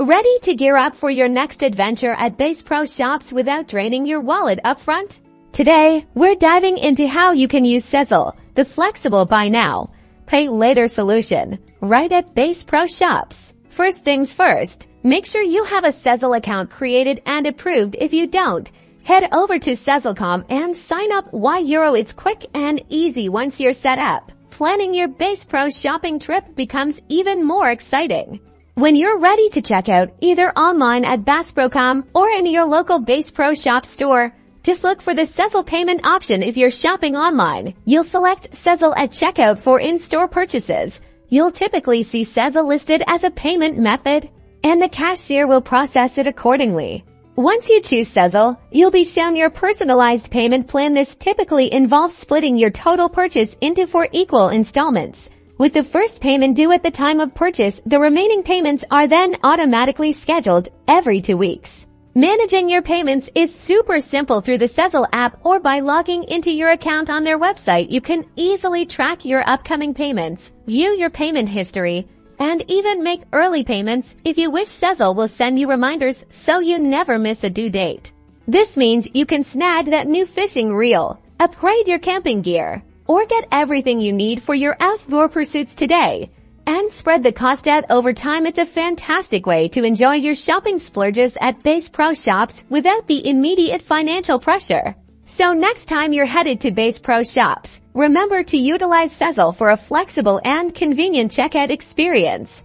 Ready to gear up for your next adventure at Bass Pro Shops without draining your wallet upfront? Today, we're diving into how you can use Sezzle, the flexible buy now, pay later solution, right at Bass Pro Shops. First things first, make sure you have a Sezzle account created and approved. If you don't, head over to Sezzle.com and sign up. €1. It's quick and easy once you're set up. Planning your Bass Pro shopping trip becomes even more exciting. When you're ready to check out, either online at BassPro.com or in your local Bass Pro Shop store, just look for the Sezzle payment option. If you're shopping online, you'll select Sezzle at checkout for in-store purchases. You'll typically see Sezzle listed as a payment method, and the cashier will process it accordingly. Once you choose Sezzle, you'll be shown your personalized payment plan. This typically involves splitting your total purchase into 4 equal installments. With the first payment due at the time of purchase, the remaining payments are then automatically scheduled every 2 weeks. Managing your payments is super simple through the Sezzle app or by logging into your account on their website. You can easily track your upcoming payments, view your payment history, and even make early payments. If you wish, Sezzle will send you reminders so you never miss a due date. This means you can snag that new fishing reel, upgrade your camping gear, or get everything you need for your outdoor pursuits today and spread the cost out over time. It's a fantastic way to enjoy your shopping splurges at Bass Pro Shops without the immediate financial pressure. So next time you're headed to Bass Pro Shops, remember to utilize Sezzle for a flexible and convenient checkout experience.